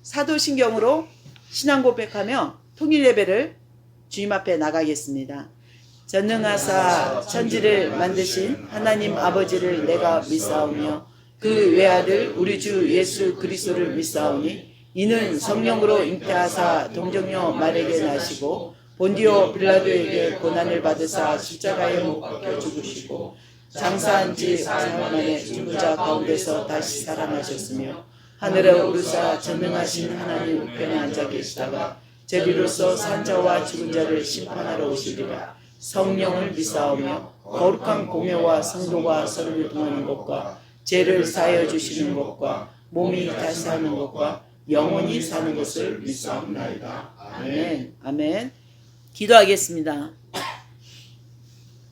사도신경으로 신앙 고백하며 통일 예배를 주님 앞에 나가겠습니다. 전능하사 천지를 만드신 하나님 아버지를 내가 믿사오며 그 외아들 우리 주 예수 그리스도를 믿사오니 이는 성령으로 잉태하사 동정녀 마리아에게 나시고 본디오 빌라도에게 고난을 받으사 십자가에 못 박혀 죽으시고 장사한 지 사흘 만에 죽은 자 가운데서 다시 살아나셨으며 하늘에 오르사 전능하신 하나님 우편에 앉아 계시다가 제비로서 산자와 죽은 자를 심판하러 오시리라. 성령을 믿사오며 거룩한 공회와 성도가 서로를 통하는 것과 죄를 사하여 주시는 것과 몸이 다시 사는 것과 영원히 사는 것을 믿사옵나이다. 아멘. 아멘. 기도하겠습니다.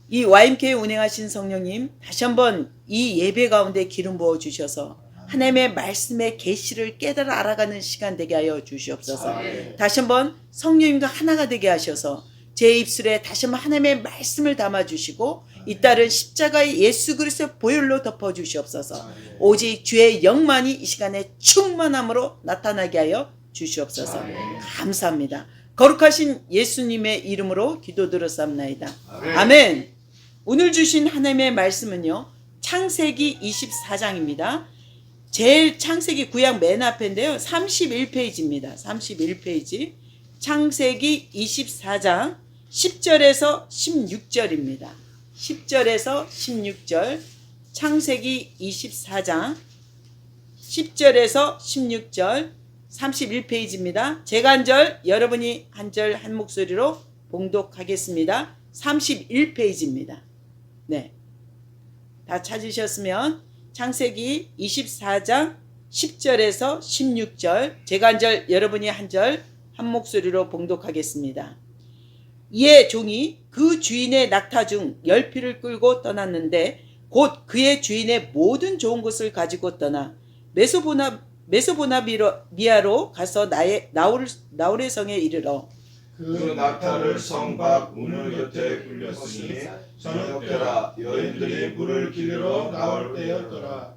이 YMK 운행하신 성령님, 다시 한번 이 예배 가운데 기름 부어 주셔서 하나님의 말씀의 계시를 깨달아 알아가는 시간 되게 하여 주시옵소서. 다시 한번 성령님과 하나가 되게 하셔서 제 입술에 다시 한번 하나님의 말씀을 담아주시고 잇따른 십자가의 예수 그리스도의 보혈로 덮어주시옵소서. 오직 주의 영만이 이 시간에 충만함으로 나타나게 하여 주시옵소서. 감사합니다. 거룩하신 예수님의 이름으로 기도드렸사옵나이다. 아멘. 오늘 주신 하나님의 말씀은요, 창세기 24장입니다. 제일 창세기 구약 맨 앞인데요, 31페이지입니다. 31페이지. 창세기 24장 10절에서 16절입니다. 10절에서 16절. 창세기 24장 10절에서 16절 31페이지입니다. 제가 한 절, 여러분이 한 절 한 목소리로 봉독하겠습니다. 31페이지입니다. 네. 다 찾으셨으면 창세기 24장 10절에서 16절, 제가 한 절, 여러분이 한 절 한 목소리로 봉독하겠습니다. 이에 종이 그 주인의 낙타 중 10피를 끌고 떠났는데 곧 그의 주인의 모든 좋은 것을 가지고 떠나 메소포나미아로 가서 나홀의 성에 이르러 그 낙타를 성 밖 우물 곁에 굴렸으니 저녁 때라 여인들이 물을 기르러 나올 때였더라.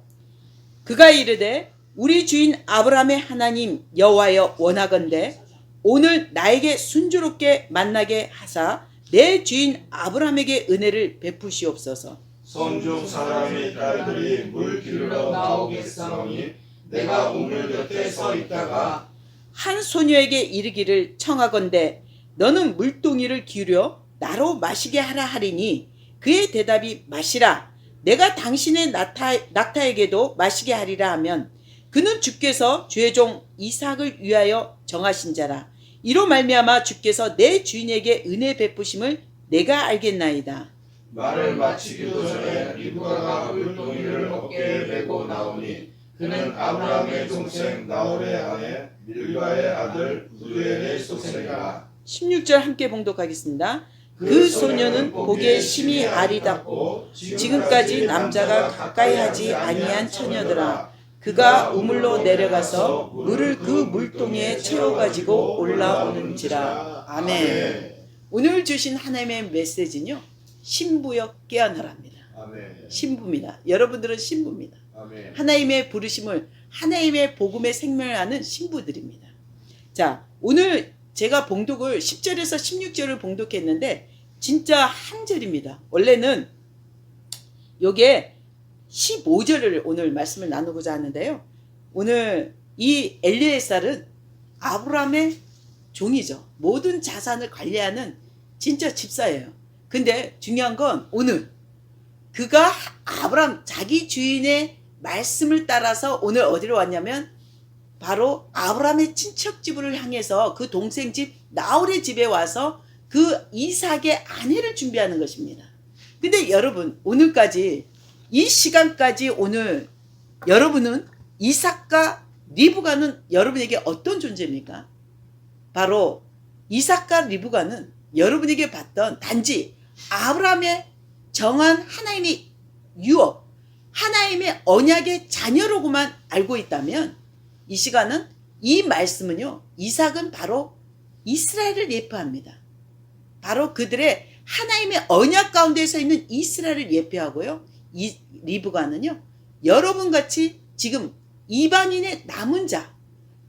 그가 이르되 우리 주인 아브라함의 하나님 여호와여 원하건대 오늘 나에게 순조롭게 만나게 하사 내 주인 아브라함에게 은혜를 베푸시옵소서. son중 사람의 딸들이 물 기르러 나오겠사오니 내가 우물 곁에 서 있다가 한 소녀에게 이르기를 청하건대 너는 물동이를 기울여 나로 마시게 하라 하리니 그의 대답이 마시라 내가 당신의 낙타에게도 마시게 하리라 하면 그는 주께서 주의 종 이삭을 위하여 정하신 자라. 이로 말미암아 주께서 내 주인에게 은혜 베푸심을 내가 알겠나이다. 말을 마치기도 전에 리브가가 물동이를 어깨에 메고 나오니 그는 아브라함의 동생 나홀의 아내 밀가의 아들 부두엘의 소생이라. 16절 함께 봉독하겠습니다. 그 소녀는 보기에 심히 아리답고 지금까지 남자가 가까이 하지 아니한 처녀더라. 그가 우물로 내려가서 물을 그 물동이에 채워가지고 올라오는지라. 아멘. 오늘 주신 하나님의 메시지는요, 신부여 깨어나랍니다. 신부입니다. 여러분들은 신부입니다. 하나님의 부르심을, 하나님의 복음의 생명을 하는 신부들입니다. 자, 오늘 제가 봉독을 10절에서 16절을 봉독했는데 진짜 한 절입니다. 원래는 요게 15절을 오늘 말씀을 나누고자 하는데요. 오늘 이 엘리에셀은 아브라함의 종이죠. 모든 자산을 관리하는 진짜 집사예요. 근데 중요한 건 오늘 그가 아브라함 자기 주인의 말씀을 따라서 오늘 어디로 왔냐면 바로 아브라함의 친척집을 향해서 그 동생 집 나홀의 집에 와서 그 이삭의 아내를 준비하는 것입니다. 근데 여러분 오늘까지 이 시간까지 오늘 여러분은 이삭과 리브가는 여러분에게 어떤 존재입니까? 바로 이삭과 리브가는 여러분에게 봤던 단지 아브라함의 정한 하나님의 유업, 하나님의 언약의 자녀로고만 알고 있다면 이 시간은 이 말씀은요, 이삭은 바로 이스라엘을 예표합니다. 바로 그들의 하나님의 언약 가운데서 있는 이스라엘을 예표하고요. 이 리브가는요, 여러분같이 지금 이방인의 남은 자,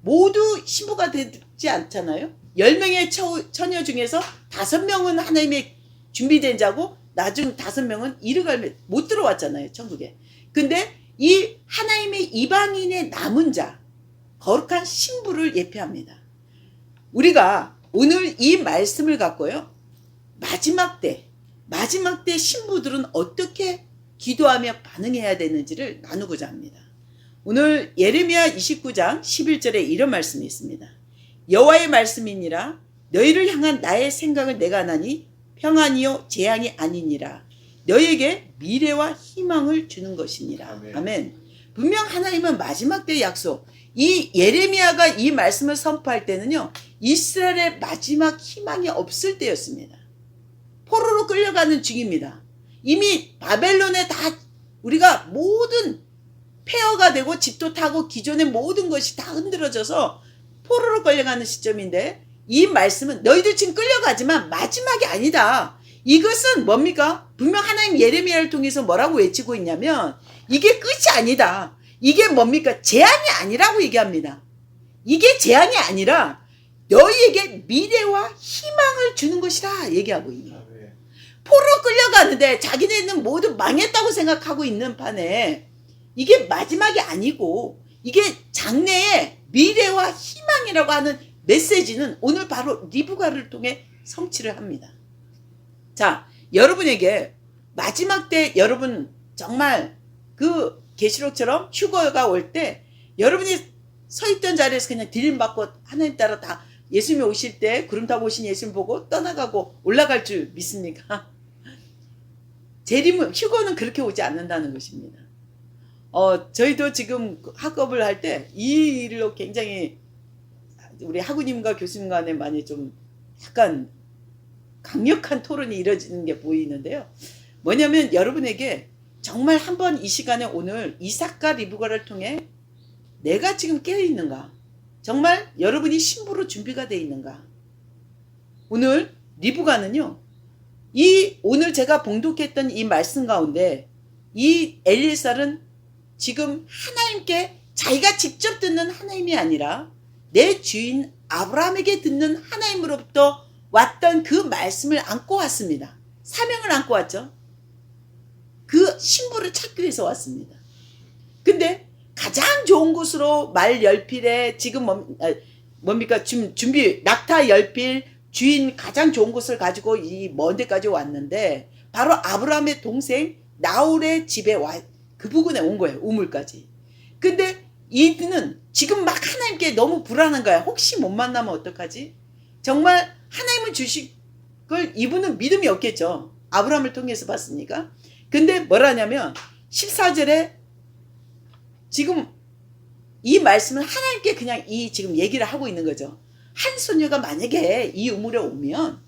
모두 신부가 되지 않잖아요. 10명의 처녀 중에서 5명은 하나님의 준비된 자고 나중 5명은 이르갈 못 들어왔잖아요. 천국에. 근데 이 하나님의 이방인의 남은 자, 거룩한 신부를 예표합니다. 우리가 오늘 이 말씀을 갖고요. 마지막 때 신부들은 어떻게 기도하며 반응해야 되는지를 나누고자 합니다. 오늘 예레미야 29장 11절에 이런 말씀이 있습니다. 여호와의 말씀이니라 너희를 향한 나의 생각을 내가 하나니 평안이요 재앙이 아니니라 너희에게 미래와 희망을 주는 것이니라. 아멘. 아멘. 분명 하나님은 마지막 때의 약속, 이 예레미야가 이 말씀을 선포할 때는요, 이스라엘의 마지막 희망이 없을 때였습니다. 포로로 끌려가는 중입니다. 이미 바벨론에 다 우리가 모든 폐허가 되고 집도 타고 기존의 모든 것이 다 흔들어져서 포로로 끌려가는 시점인데, 이 말씀은 너희들 지금 끌려가지만 마지막이 아니다. 이것은 뭡니까? 분명 하나님 예레미야를 통해서 뭐라고 외치고 있냐면 이게 끝이 아니다. 이게 뭡니까? 재앙이 아니라고 얘기합니다. 이게 재앙이 아니라 너희에게 미래와 희망을 주는 것이라 얘기하고 있는 거예요. 포로로 끌려가는데 자기네는 모두 망했다고 생각하고 있는 판에 이게 마지막이 아니고 이게 장래의 미래와 희망이라고 하는 메시지는 오늘 바로 리브가를 통해 성취를 합니다. 자, 여러분에게 마지막 때 여러분 정말 그 계시록처럼 휴거가 올 때 여러분이 서 있던 자리에서 그냥 디림받고 하나님 따라 다 예수님이 오실 때 구름 타고 오신 예수님 보고 떠나가고 올라갈 줄 믿습니까? 재림은 휴거는 그렇게 오지 않는다는 것입니다. 저희도 지금 학업을 할 때 이 일로 굉장히 우리 학우님과 교수님 간에 많이 좀 약간 강력한 토론이 이루어지는 게 보이는데요. 뭐냐면 여러분에게 정말 한번 이 시간에 오늘 이삭과 리브가를 통해 내가 지금 깨어있는가? 정말 여러분이 신부로 준비가 되어 있는가? 오늘 리브가는요. 오늘 제가 봉독했던 이 말씀 가운데 이 엘리에셀은 지금 하나님께 자기가 직접 듣는 하나님이 아니라 내 주인 아브라함에게 듣는 하나님으로부터 왔던 그 말씀을 안고 왔습니다. 사명을 안고 왔죠. 그 신부를 찾기 위해서 왔습니다. 근데 가장 좋은 곳으로 말 10필에 지금 뭡니까? 준비 낙타 10필 주인 가장 좋은 곳을 가지고 이 먼 데까지 왔는데 바로 아브라함의 동생 나홀의 집에 그 부근에 온 거예요. 우물까지. 근데 이는 지금 막 하나님께 너무 불안한 거야. 혹시 못 만나면 어떡하지? 정말 하나님은 주실 걸 이분은 믿음이 없겠죠. 아브라함을 통해서 봤으니까. 근데 뭐라냐면 14절에 지금 이 말씀은 하나님께 그냥 지금 얘기를 하고 있는 거죠. 한 소녀가 만약에 이 우물에 오면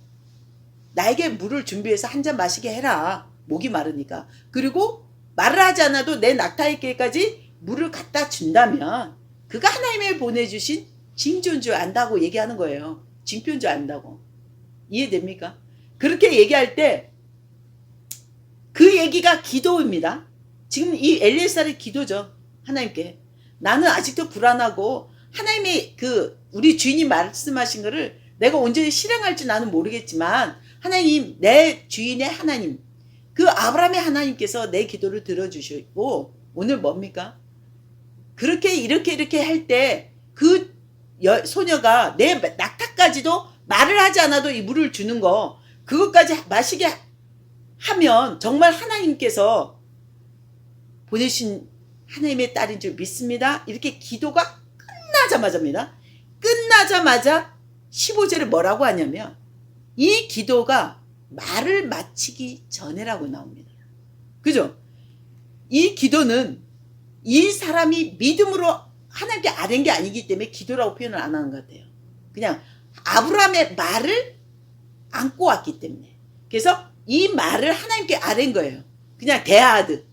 나에게 물을 준비해서 한 잔 마시게 해라. 목이 마르니까. 그리고 말을 하지 않아도 내 낙타에게까지 물을 갖다 준다면 그가 하나님이 보내주신 징조인 줄 안다고 얘기하는 거예요. 징표인 줄 안다고. 이해됩니까? 그렇게 얘기할 때 그 얘기가 기도입니다. 지금 이 엘리에셀의 기도죠. 하나님께. 나는 아직도 불안하고 하나님이 우리 주인이 말씀하신 거를 내가 온전히 실행할지 나는 모르겠지만 하나님, 내 주인의 하나님, 그 아브라함의 하나님께서 내 기도를 들어주시고 오늘 뭡니까? 그렇게 이렇게 할 때 그 소녀가 내 낙타까지도 말을 하지 않아도 이 물을 주는 거 그것까지 마시게 하면 정말 하나님께서 보내신 하나님의 딸인 줄 믿습니다. 이렇게 기도가 끝나자마자입니다. 끝나자마자 15절에 뭐라고 하냐면 이 기도가 말을 마치기 전에라고 나옵니다. 그죠? 이 기도는 이 사람이 믿음으로 하나님께 아는 게 아니기 때문에 기도라고 표현을 안 하는 것 같아요. 그냥 아브라함의 말을 안고 왔기 때문에. 그래서 이 말을 하나님께 아는 거예요. 그냥 대하듯.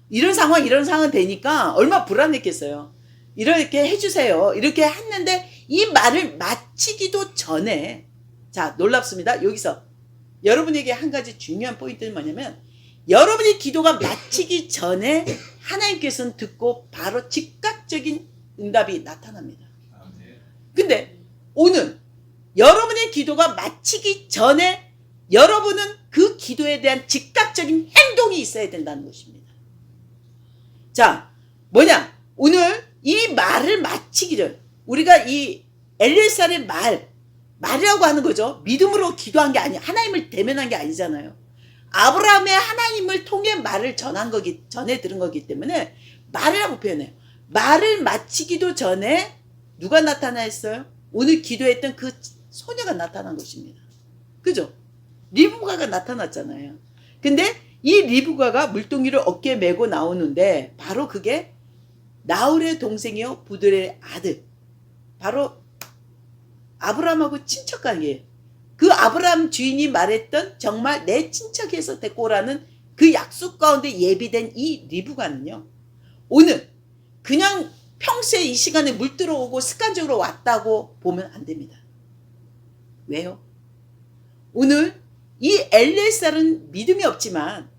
이런 상황 되니까 얼마나 불안했겠어요. 이렇게 해주세요. 이렇게 했는데 이 말을 마치기도 전에 자, 놀랍습니다. 여기서 여러분에게 한 가지 중요한 포인트는 뭐냐면 여러분의 기도가 마치기 전에 하나님께서는 듣고 바로 즉각적인 응답이 나타납니다. 근데 근데 오늘 여러분의 기도가 마치기 전에 여러분은 그 기도에 대한 즉각적인 행동이 있어야 된다는 것입니다. 자, 뭐냐? 오늘 이 말을 마치기를, 우리가 이 엘리에셀의 말이라고 하는 거죠. 믿음으로 기도한 게 아니야. 하나님을 대면한 게 아니잖아요. 아브라함의 하나님을 통해 말을 전해 들은 거기 때문에 말이라고 표현해요. 말을 마치기도 전에 누가 나타났어요? 오늘 기도했던 그 소녀가 나타난 것입니다. 그죠? 리브가가 나타났잖아요. 근데 이 리브가가 물동이를 어깨에 메고 나오는데 바로 그게 나홀의 동생이요 부들의 아들, 바로 아브라함하고 친척관계예요. 그 아브라함 주인이 말했던 정말 내 친척에서 데리고 오라는 그 약속 가운데 예비된 이 리브가는요, 오늘 그냥 평소에 이 시간에 물 들어오고 습관적으로 왔다고 보면 안 됩니다. 왜요? 오늘 이 엘리에셀은 믿음이 없지만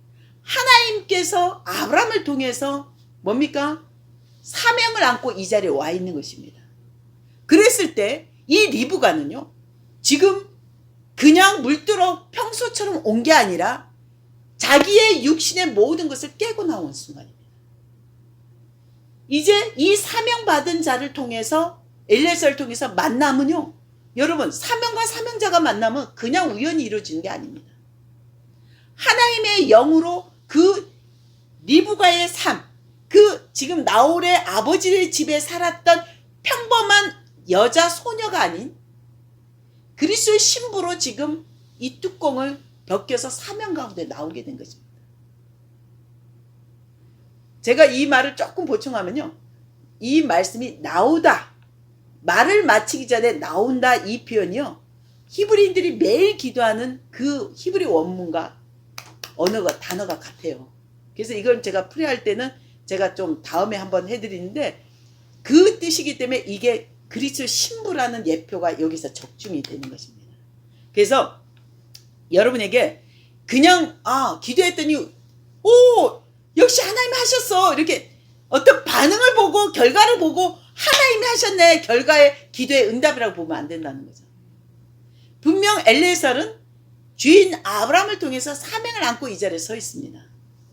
하나님께서 아브라함을 통해서 뭡니까? 사명을 안고 이 자리에 와 있는 것입니다. 그랬을 때 이 리브가는요, 지금 그냥 물들어 평소처럼 온 게 아니라 자기의 육신의 모든 것을 깨고 나온 순간입니다. 이제 이 사명받은 자를 통해서, 엘리에셀을 통해서 만남은요, 여러분, 사명과 사명자가 만나면 그냥 우연히 이루어지는 게 아닙니다. 하나님의 영으로 그 리브가의 삶, 그 지금 나홀의 아버지의 집에 살았던 평범한 여자 소녀가 아닌 그리스도의 신부로 지금 이 뚜껑을 벗겨서 사명 가운데 나오게 된 것입니다. 제가 이 말을 조금 보충하면요, 이 말씀이 나오다, 말을 마치기 전에 나온다, 이 표현이요, 히브리인들이 매일 기도하는 그 히브리 원문과 단어가 같아요. 그래서 이걸 제가 풀이할 때는 제가 좀 다음에 한번 해드리는데, 그 뜻이기 때문에 이게 그리스도 신부라는 예표가 여기서 적중이 되는 것입니다. 그래서 여러분에게 그냥 기도했더니 오 역시 하나님이 하셨어, 이렇게 어떤 반응을 보고 결과를 보고 하나님이 하셨네, 결과의 기도의 응답이라고 보면 안 된다는 거죠. 분명 엘리에셀은 주인 아브라함을 통해서 사명을 안고 이 자리에 서 있습니다.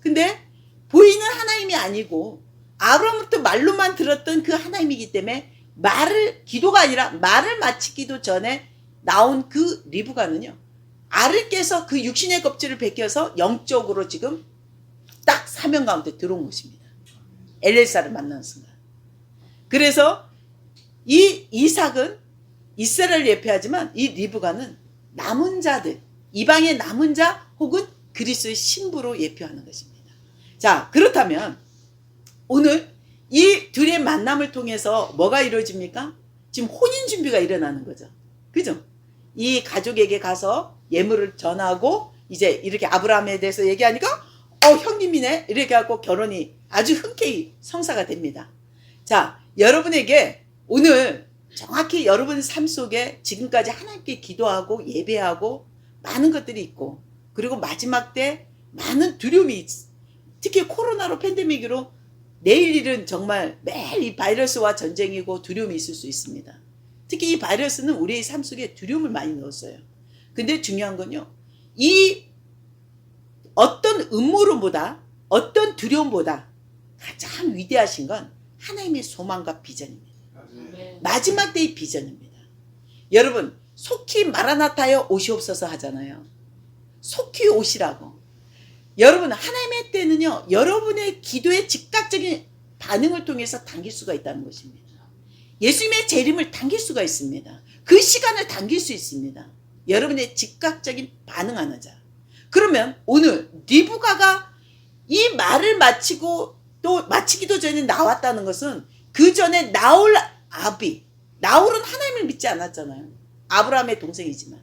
근데 보이는 하나님이 아니고 아브라함부터 말로만 들었던 그 하나님이기 때문에 기도가 아니라 말을 마치기도 전에 나온 그 리브가는요, 알을 깨서 그 육신의 껍질을 벗겨서 영적으로 지금 딱 사명 가운데 들어온 것입니다. 엘리에셀을 만나는 순간. 그래서 이 이삭은 이스라엘을 예표하지만 이 리브가는 남은 자들, 이방의 남은 자 혹은 그리스도의 신부로 예표하는 것입니다. 자, 그렇다면 오늘 이 둘의 만남을 통해서 뭐가 이루어집니까? 지금 혼인 준비가 일어나는 거죠. 그죠? 이 가족에게 가서 예물을 전하고 이제 이렇게 아브라함에 대해서 얘기하니까 형님이네, 이렇게 하고 결혼이 아주 흔쾌히 성사가 됩니다. 자, 여러분에게 오늘 정확히 여러분 삶 속에 지금까지 하나님께 기도하고 예배하고 많은 것들이 있고, 그리고 마지막 때 많은 두려움이, 특히 코로나로 팬데믹으로 내일 일은 정말 매일 이 바이러스와 전쟁이고 두려움이 있을 수 있습니다. 특히 이 바이러스는 우리의 삶 속에 두려움을 많이 넣었어요. 근데 중요한 건요, 이 어떤 음모론보다, 어떤 두려움보다 가장 위대하신 건 하나님의 소망과 비전입니다. 마지막 때의 비전입니다. 여러분, 속히 마라나타여 오시옵소서 하잖아요. 속히 오시라고. 여러분, 하나님의 때는요, 여러분의 기도의 즉각적인 반응을 통해서 당길 수가 있다는 것입니다. 예수님의 재림을 당길 수가 있습니다. 그 시간을 당길 수 있습니다. 여러분의 즉각적인 반응하는 자. 그러면 오늘 리브가가 이 말을 마치고 또 마치기도 전에 나왔다는 것은 그 전에 나홀은 하나님을 믿지 않았잖아요. 아브라함의 동생이지만.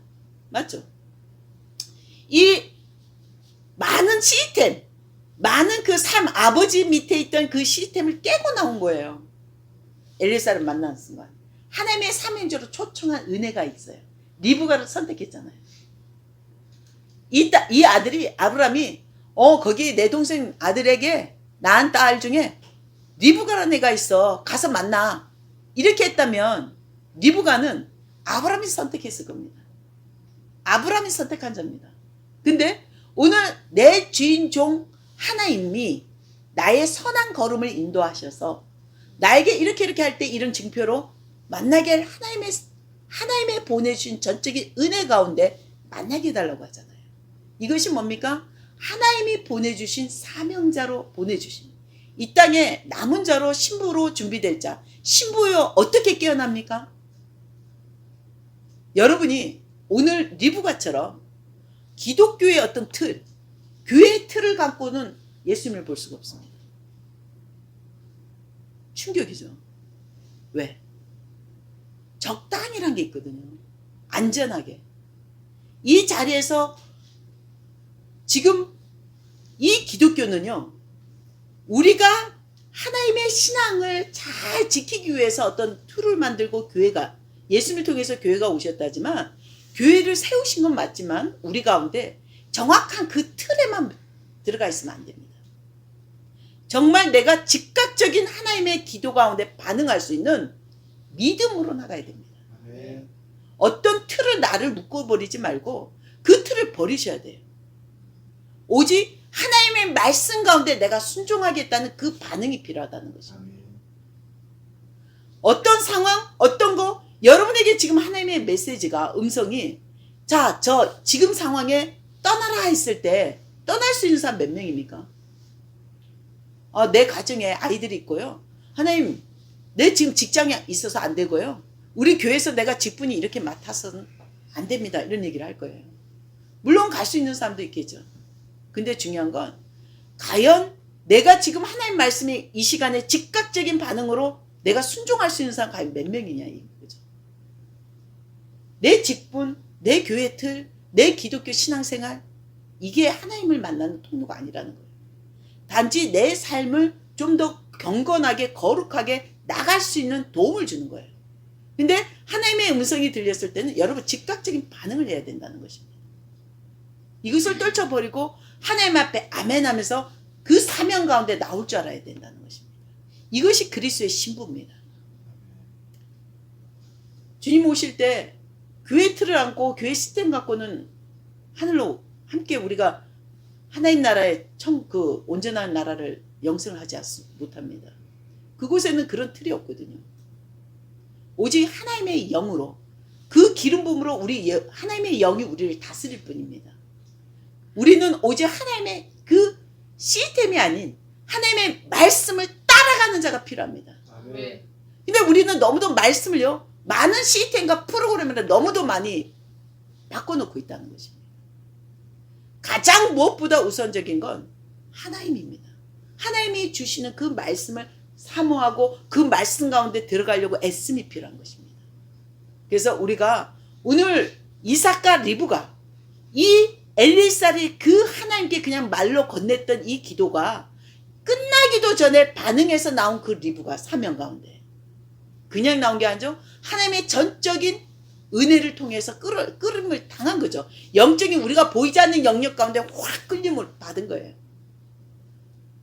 맞죠? 이 많은 시스템, 많은 그 삶, 아버지 밑에 있던 그 시스템을 깨고 나온 거예요. 엘리에셀을 만나는 순간 하나님의 삼형제로 초청한 은혜가 있어요. 리브가를 선택했잖아요. 이 아들이, 아브라함이 거기 내 동생 아들에게 낳은 딸 중에 리브가라는 애가 있어, 가서 만나, 이렇게 했다면 리브가는 아브라함이 선택했을 겁니다. 아브라함이 선택한 자입니다. 근데 오늘 내 주인종 하나님이 나의 선한 걸음을 인도하셔서 나에게 이렇게 할 때 이런 증표로 만나게 할 하나님의 보내주신 전적인 은혜 가운데 만나게 해달라고 하잖아요. 이것이 뭡니까? 하나님이 보내주신 사명자로 보내주신 이 땅에 남은 자로 신부로 준비될 자. 신부요 어떻게 깨어납니까? 여러분이 오늘 리브가처럼 기독교의 어떤 틀, 교회의 틀을 갖고는 예수님을 볼 수가 없습니다. 충격이죠. 왜? 적당이란 게 있거든요. 안전하게. 이 자리에서 지금 이 기독교는요, 우리가 하나님의 신앙을 잘 지키기 위해서 어떤 툴을 만들고 교회가, 예수님을 통해서 교회가 오셨다지만, 교회를 세우신 건 맞지만, 우리 가운데 정확한 그 틀에만 들어가 있으면 안 됩니다. 정말 내가 즉각적인 하나님의 기도 가운데 반응할 수 있는 믿음으로 나가야 됩니다. 어떤 틀을 나를 묶어버리지 말고 그 틀을 버리셔야 돼요. 오직 하나님의 말씀 가운데 내가 순종하겠다는 그 반응이 필요하다는 것입니다. 어떤 상황, 어떤 거, 여러분에게 지금 하나님의 메시지가, 음성이, 자, 저 지금 상황에 떠나라 했을 때 떠날 수 있는 사람 몇 명입니까? 내 가정에 아이들이 있고요. 하나님, 내 지금 직장에 있어서 안 되고요. 우리 교회에서 내가 직분이 이렇게 맡아서는 안 됩니다. 이런 얘기를 할 거예요. 물론 갈 수 있는 사람도 있겠죠. 근데 중요한 건 과연 내가 지금 하나님 말씀이 이 시간에 즉각적인 반응으로 내가 순종할 수 있는 사람 과연 몇 명이냐 이거죠. 내 직분, 내 교회 틀, 내 기독교 신앙생활, 이게 하나님을 만나는 통로가 아니라는 거예요. 단지 내 삶을 좀 더 경건하게 거룩하게 나갈 수 있는 도움을 주는 거예요. 근데 하나님의 음성이 들렸을 때는 여러분 즉각적인 반응을 해야 된다는 것입니다. 이것을 떨쳐버리고 하나님 앞에 아멘 하면서 그 사명 가운데 나올 줄 알아야 된다는 것입니다. 이것이 그리스도의 신부입니다. 주님 오실 때 교회 틀을 안고 교회 시스템 갖고는 하늘로 함께 우리가 하나님 나라의 온전한 나라를 영생을 하지 못합니다. 그곳에는 그런 틀이 없거든요. 오직 하나님의 영으로, 그 기름 부음으로 하나님의 영이 우리를 다스릴 뿐입니다. 우리는 오직 하나님의 그 시스템이 아닌 하나님의 말씀을 따라가는 자가 필요합니다. 아멘. 근데 우리는 너무도 말씀을요, 많은 시스템과 프로그램을 너무도 많이 바꿔놓고 있다는 것입니다. 가장 무엇보다 우선적인 건 하나님입니다. 하나님이 주시는 그 말씀을 사모하고 그 말씀 가운데 들어가려고 애씀이 필요한 것입니다. 그래서 우리가 오늘 이삭과 리브가 이 엘리사를 그 하나님께 그냥 말로 건넸던 이 기도가 끝나기도 전에 반응해서 나온 그 리브가 사명 가운데 그냥 나온 게 아니죠. 하나님의 전적인 은혜를 통해서 끌음을 당한 거죠. 영적인 우리가 보이지 않는 영역 가운데 확 끌림을 받은 거예요.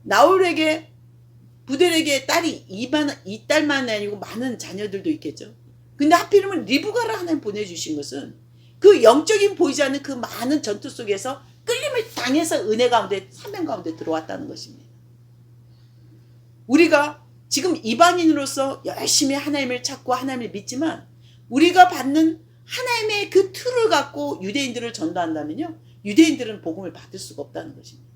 나홀에게 부델에게 딸이 이 딸만 아니고 많은 자녀들도 있겠죠. 근데 하필이면 리브가를 하나님 보내주신 것은 그 영적인 보이지 않는 그 많은 전투 속에서 끌림을 당해서 은혜 가운데 사명 가운데 들어왔다는 것입니다. 우리가 지금 이방인으로서 열심히 하나님을 찾고 하나님을 믿지만 우리가 받는 하나님의 그 틀을 갖고 유대인들을 전도한다면요, 유대인들은 복음을 받을 수가 없다는 것입니다.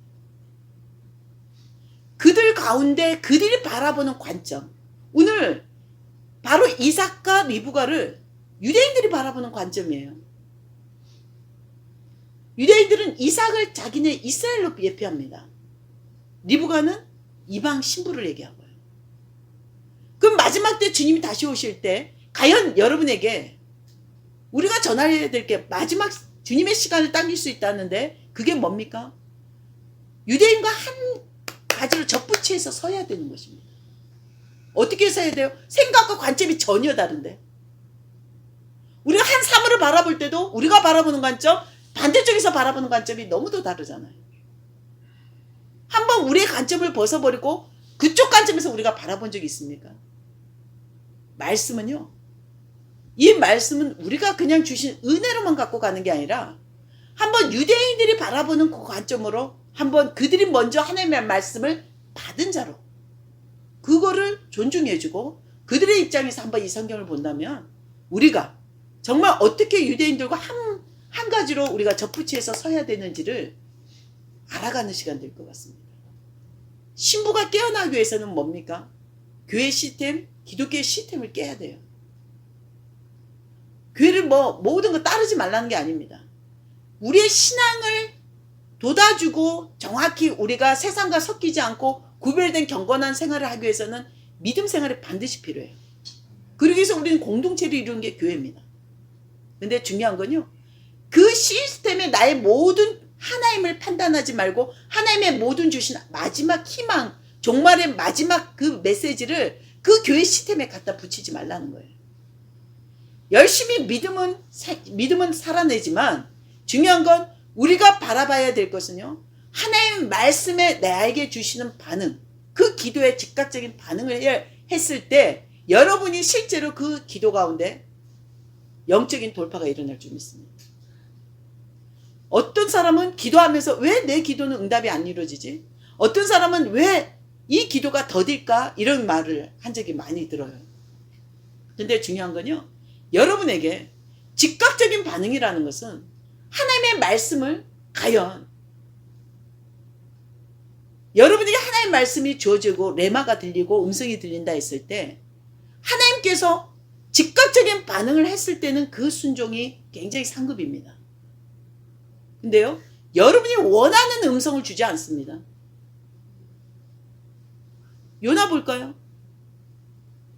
그들 가운데 그들이 바라보는 관점, 오늘 바로 이삭과 리브가를 유대인들이 바라보는 관점이에요. 유대인들은 이삭을 자기네 이스라엘로 예표합니다. 리브가는 이방 신부를 얘기하고요. 그럼 마지막 때 주님이 다시 오실 때 과연 여러분에게 우리가 전해야 될 게 마지막 주님의 시간을 당길 수 있다는데 그게 뭡니까? 유대인과 한 가지로 접붙이해서 서야 되는 것입니다. 어떻게 서야 돼요? 생각과 관점이 전혀 다른데. 우리가 한 사물을 바라볼 때도 우리가 바라보는 관점, 반대쪽에서 바라보는 관점이 너무도 다르잖아요. 한번 우리의 관점을 벗어버리고 그쪽 관점에서 우리가 바라본 적이 있습니까? 말씀은요, 이 말씀은 우리가 그냥 주신 은혜로만 갖고 가는 게 아니라 한번 유대인들이 바라보는 그 관점으로 한번 그들이 먼저 하나님의 말씀을 받은 자로 그거를 존중해주고 그들의 입장에서 한번 이 성경을 본다면 우리가 정말 어떻게 유대인들과 한 가지로 우리가 접붙이해서 서야 되는지를 알아가는 시간 될 것 같습니다. 신부가 깨어나기 위해서는 뭡니까? 교회 시스템, 기독교의 시스템을 깨야 돼요. 교회를 모든 거 따르지 말라는 게 아닙니다. 우리의 신앙을 돋아주고 정확히 우리가 세상과 섞이지 않고 구별된 경건한 생활을 하기 위해서는 믿음 생활이 반드시 필요해요. 그러기 위해서 우리는 공동체를 이루는 게 교회입니다. 근데 중요한 건요. 그 시스템에 나의 모든 하나님을 판단하지 말고 하나님의 모든 주신 마지막 희망, 종말의 마지막 그 메시지를 그 교회 시스템에 갖다 붙이지 말라는 거예요. 열심히 믿음은 살아내지만 중요한 건 우리가 바라봐야 될 것은요. 하나님 말씀에 나에게 주시는 반응, 그 기도에 즉각적인 반응을 했을 때 여러분이 실제로 그 기도 가운데 영적인 돌파가 일어날 줄 믿습니다. 어떤 사람은 기도하면서 왜 내 기도는 응답이 안 이루어지지? 어떤 사람은 왜 이 기도가 더딜까? 이런 말을 한 적이 많이 들어요. 근데 중요한 건요. 여러분에게 즉각적인 반응이라는 것은 하나님의 말씀을 과연 여러분에게 하나님의 말씀이 주어지고 레마가 들리고 음성이 들린다 했을 때 하나님께서 즉각적인 반응을 했을 때는 그 순종이 굉장히 상급입니다. 근데요. 여러분이 원하는 음성을 주지 않습니다. 요나 볼까요?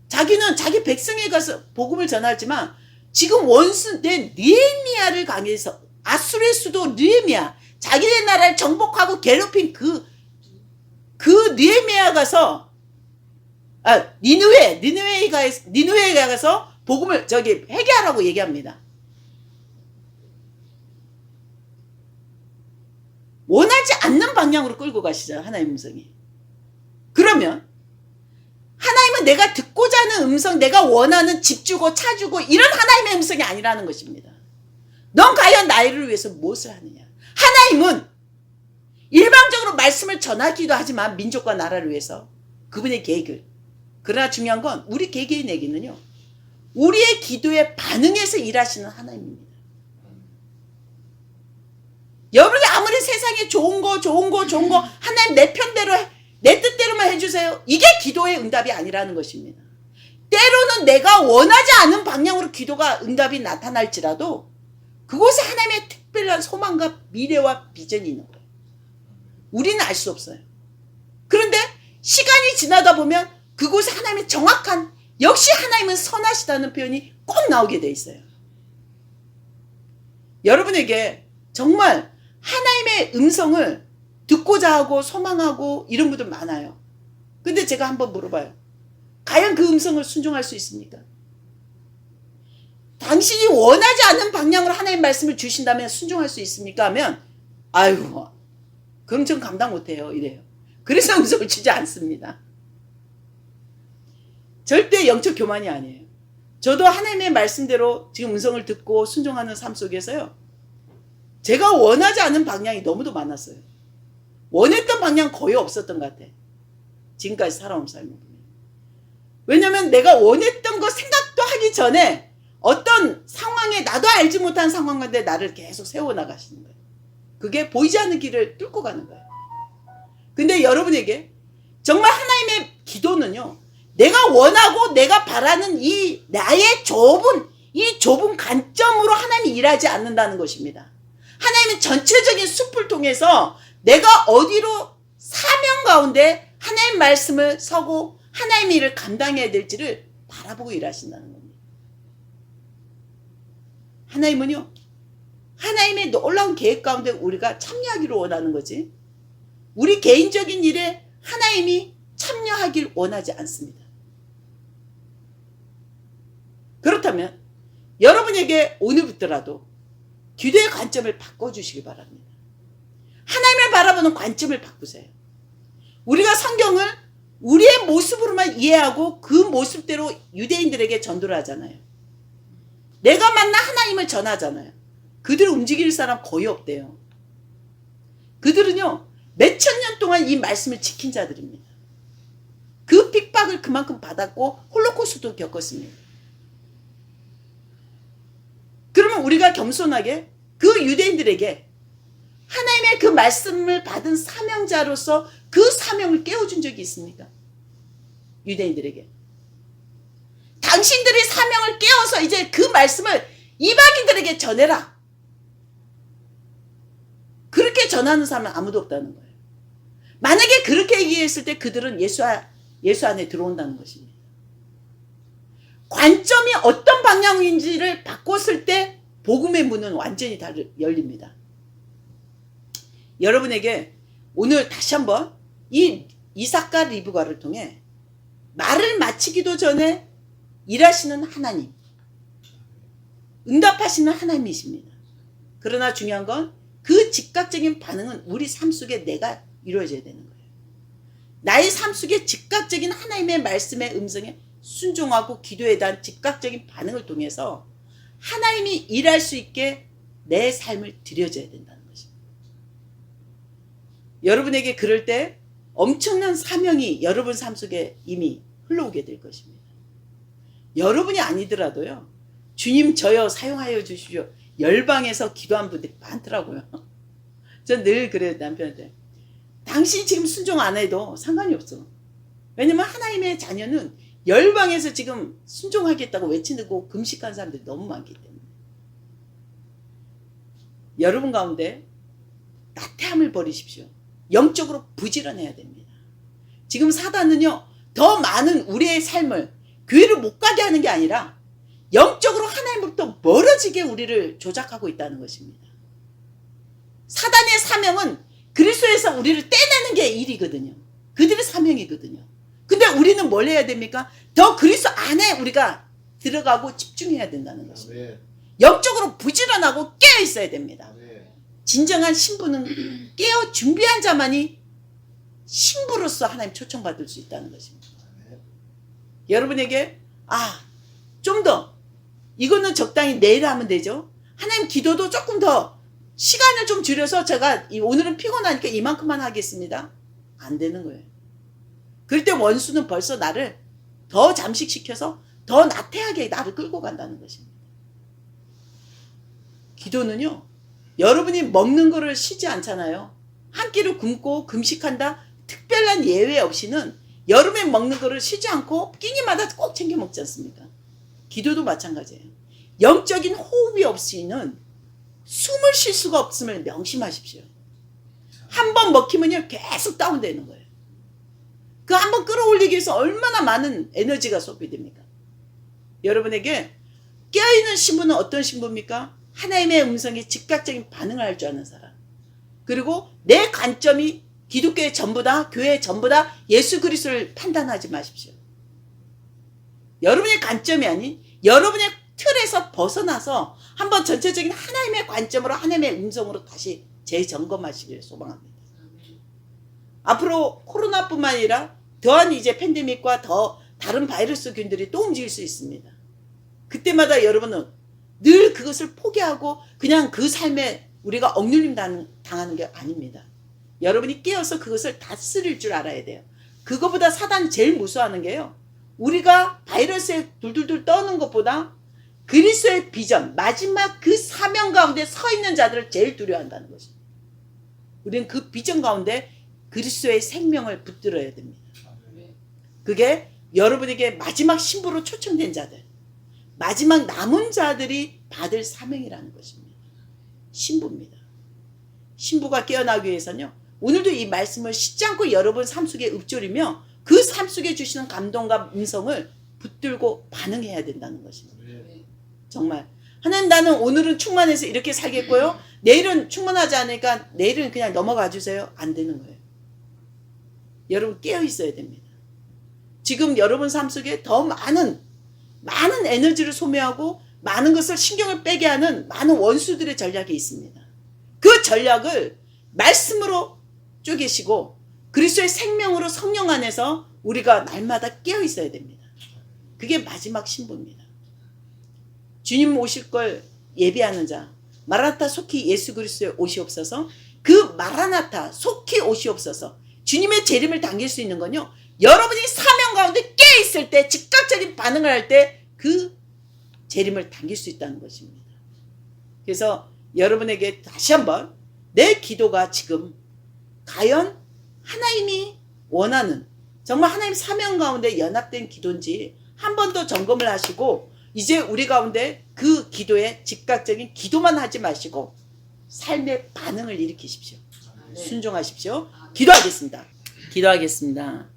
자기는 자기 백성에 가서 복음을 전하지만 지금 원수된 느헤미야를 강해서 아수르의 수도 느헤미야 자기네 나라를 정복하고 괴롭힌 그 느헤미야 가서 니느웨에 가서 복음을 회개하라고 얘기합니다. 원하지 않는 방향으로 끌고 가시잖아요. 하나님의 음성이. 그러면 하나님은 내가 듣고자 하는 음성, 내가 원하는 집 주고 차 주고 이런 하나님의 음성이 아니라는 것입니다. 넌 과연 나를 위해서 무엇을 하느냐. 하나님은 일방적으로 말씀을 전하기도 하지만 민족과 나라를 위해서 그분의 계획을. 그러나 중요한 건 우리 개개인에게는요. 우리의 기도에 반응해서 일하시는 하나님입니다. 여러분이 아무리 세상에 좋은 거 하나님 내 편대로 내 뜻대로만 해주세요. 이게 기도의 응답이 아니라는 것입니다. 때로는 내가 원하지 않은 방향으로 기도가 응답이 나타날지라도 그곳에 하나님의 특별한 소망과 미래와 비전이 있는 거예요. 우리는 알 수 없어요. 그런데 시간이 지나다 보면 그곳에 하나님의 정확한 역시 하나님은 선하시다는 표현이 꼭 나오게 돼 있어요. 여러분에게 정말 하나님의 음성을 듣고자 하고 소망하고 이런 분들 많아요. 근데 제가 한번 물어봐요. 과연 그 음성을 순종할 수 있습니까? 당신이 원하지 않는 방향으로 하나님의 말씀을 주신다면 순종할 수 있습니까? 하면 아유 그럼 전 감당 못해요. 이래요. 그래서 음성을 주지 않습니다. 절대 영적 교만이 아니에요. 저도 하나님의 말씀대로 지금 음성을 듣고 순종하는 삶 속에서요. 제가 원하지 않은 방향이 너무도 많았어요. 원했던 방향 거의 없었던 것 같아. 지금까지 살아온 삶을 보면. 왜냐면 내가 원했던 거 생각도 하기 전에 어떤 상황에 나도 알지 못한 상황 가운데 나를 계속 세워나가시는 거예요. 그게 보이지 않는 길을 뚫고 가는 거예요. 근데 여러분에게 정말 하나님의 기도는요. 내가 원하고 내가 바라는 이 나의 좁은 관점으로 하나님이 일하지 않는다는 것입니다. 하나님은 전체적인 숲을 통해서 내가 어디로 사명 가운데 하나님 말씀을 서고 하나님의 일을 감당해야 될지를 바라보고 일하신다는 겁니다. 하나님은요. 하나님의 놀라운 계획 가운데 우리가 참여하기를 원하는 거지. 우리 개인적인 일에 하나님이 참여하길 원하지 않습니다. 그렇다면 여러분에게 오늘부터라도 기도의 관점을 바꿔주시기 바랍니다. 하나님을 바라보는 관점을 바꾸세요. 우리가 성경을 우리의 모습으로만 이해하고 그 모습대로 유대인들에게 전도를 하잖아요. 내가 만난 하나님을 전하잖아요. 그들 움직일 사람 거의 없대요. 그들은요, 몇천 년 동안 이 말씀을 지킨 자들입니다. 그 핍박을 그만큼 받았고 홀로코스트도 겪었습니다. 그러면 우리가 겸손하게 그 유대인들에게 하나님의 그 말씀을 받은 사명자로서 그 사명을 깨워준 적이 있습니까? 유대인들에게. 당신들이 사명을 깨워서 이제 그 말씀을 이방인들에게 전해라. 그렇게 전하는 사람은 아무도 없다는 거예요. 만약에 그렇게 얘기했을 때 그들은 예수 안에 들어온다는 것입니다. 관점이 어떤 방향인지를 바꿨을 때 복음의 문은 완전히 열립니다. 여러분에게 오늘 다시 한번 이 이삭과 리브가를 통해 말을 마치기도 전에 일하시는 하나님, 응답하시는 하나님이십니다. 그러나 중요한 건 그 즉각적인 반응은 우리 삶 속에 내가 이루어져야 되는 거예요. 나의 삶 속에 즉각적인 하나님의 말씀의 음성에 순종하고 기도에 대한 즉각적인 반응을 통해서 하나님이 일할 수 있게 내 삶을 드려줘야 된다는 것입니다. 여러분에게 그럴 때 엄청난 사명이 여러분 삶 속에 이미 흘러오게 될 것입니다. 여러분이 아니더라도요, 주님 저여 사용하여 주십시오. 열방에서 기도한 분들이 많더라고요. 전 늘 그래요, 남편한테. 당신이 지금 순종 안 해도 상관이 없어. 왜냐면 하나님의 자녀는 열방에서 지금 순종하겠다고 외치고 금식한 사람들이 너무 많기 때문에. 여러분 가운데 나태함을 버리십시오. 영적으로 부지런해야 됩니다. 지금 사단은요, 더 많은 우리의 삶을 교회를 못 가게 하는 게 아니라 영적으로 하나님으로부터 멀어지게 우리를 조작하고 있다는 것입니다. 사단의 사명은 그리스도에서 우리를 떼내는 게 일이거든요. 그들의 사명이거든요. 근데 우리는 뭘 해야 됩니까? 더 그리스도 안에 우리가 들어가고 집중해야 된다는 것입니다. 영적으로 부지런하고 깨어 있어야 됩니다. 진정한 신부는 깨어 준비한 자만이 신부로서 하나님 초청받을 수 있다는 것입니다. 여러분에게 좀 더 이거는 적당히 내일 하면 되죠. 하나님 기도도 조금 더 시간을 좀 줄여서 제가 오늘은 피곤하니까 이만큼만 하겠습니다. 안 되는 거예요. 그럴 때 원수는 벌써 나를 더 잠식시켜서 더 나태하게 나를 끌고 간다는 것입니다. 기도는요, 여러분이 먹는 거를 쉬지 않잖아요. 한 끼를 굶고 금식한다 특별한 예외 없이는 여름에 먹는 거를 쉬지 않고 끼니마다 꼭 챙겨 먹지 않습니까? 기도도 마찬가지예요. 영적인 호흡이 없이는 숨을 쉴 수가 없음을 명심하십시오. 한 번 먹히면요 계속 다운되는 거예요. 그 한 번 끌어올리기 위해서 얼마나 많은 에너지가 소비됩니까? 여러분에게 깨어있는 신부는 어떤 신부입니까? 하나님의 음성에 즉각적인 반응을 할 줄 아는 사람. 그리고 내 관점이 기독교의 전부다, 교회의 전부다, 예수 그리스도를 판단하지 마십시오. 여러분의 관점이 아닌 여러분의 틀에서 벗어나서 한번 전체적인 하나님의 관점으로, 하나님의 음성으로 다시 재점검하시기를 소망합니다. 앞으로 코로나뿐만 아니라 더한 이제 팬데믹과 더 다른 바이러스균들이 또 움직일 수 있습니다. 그때마다 여러분은 늘 그것을 포기하고 그냥 그 삶에 우리가 억눌림 당하는 게 아닙니다. 여러분이 깨어서 그것을 다스릴 줄 알아야 돼요. 그거보다 사단이 제일 무서워하는 게요, 우리가 바이러스에 둘둘둘 떠는 것보다 그리스도의 비전, 마지막 그 사명 가운데 서 있는 자들을 제일 두려워한다는 것입니다. 우리는 그 비전 가운데 그리스도의 생명을 붙들어야 됩니다. 그게 여러분에게 마지막 신부로 초청된 자들, 마지막 남은 자들이 받을 사명이라는 것입니다. 신부입니다. 신부가 깨어나기 위해서는요, 오늘도 이 말씀을 쉬지 않고 여러분 삶 속에 읊조리며 그 삶 속에 주시는 감동과 음성을 붙들고 반응해야 된다는 것입니다. 정말 하나님, 나는 오늘은 충만해서 이렇게 살겠고요, 내일은 충만하지 않으니까 내일은 그냥 넘어가 주세요. 안 되는 거예요. 여러분 깨어 있어야 됩니다. 지금 여러분 삶 속에 더 많은 에너지를 소모하고 많은 것을 신경을 빼게 하는 많은 원수들의 전략이 있습니다. 그 전략을 말씀으로 쪼개시고 그리스도의 생명으로 성령 안에서 우리가 날마다 깨어 있어야 됩니다. 그게 마지막 신부입니다. 주님 오실 걸 예비하는 자, 마라나타 속히 예수 그리스도의 오시옵소서. 그 마라나타 속히 오시옵소서. 주님의 재림을 당길 수 있는 건요, 여러분이 사명 가운데 깨 있을 때, 즉각적인 반응을 할 때 그 재림을 당길 수 있다는 것입니다. 그래서 여러분에게 다시 한번 내 기도가 지금 과연 하나님이 원하는, 정말 하나님 사명 가운데 연합된 기도인지 한 번 더 점검을 하시고, 이제 우리 가운데 그 기도에 즉각적인 기도만 하지 마시고 삶의 반응을 일으키십시오. 순종하십시오. 기도하겠습니다. 기도하겠습니다.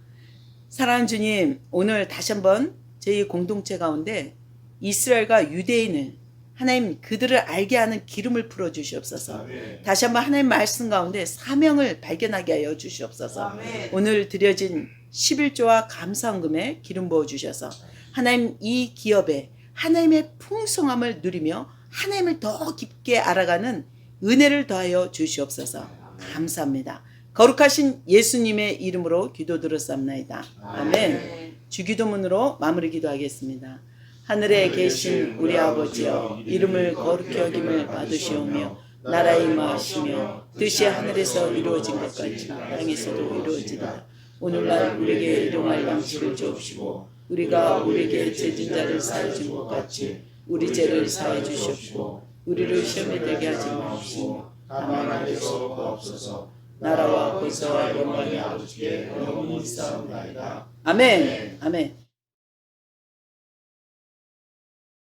사랑하는 주님, 오늘 다시 한번 저희 공동체 가운데 이스라엘과 유대인을, 하나님 그들을 알게 하는 기름을 풀어주시옵소서. 아멘. 다시 한번 하나님 말씀 가운데 사명을 발견하게 하여 주시옵소서. 아멘. 오늘 드려진 11조와 감사헌금에 기름 부어주셔서 하나님 이 기업에 하나님의 풍성함을 누리며 하나님을 더 깊게 알아가는 은혜를 더하여 주시옵소서. 감사합니다. 거룩하신 예수님의 이름으로 기도 들었사옵나이다. 아멘. 주기도문으로 마무리 기도하겠습니다. 하늘에 계신 우리 아버지여, 이름을 거룩히 여김을 받으시오며 나라에 임하시며 뜻이 하늘에서 이루어진 것 같이 땅에서도 이루어지다. 오늘날 우리에게 일용할 양식을 주옵시고 우리가 우리에게 죄진 자를 사해 준 것 같이 우리 죄를 사해 주시옵시고 우리를 시험에 들게 하지 마옵시고 다만 하늘에서 구하옵소서. 나라와 권세와 영광이 아버지께 영원히 있사옵나이다. 아멘. 아멘.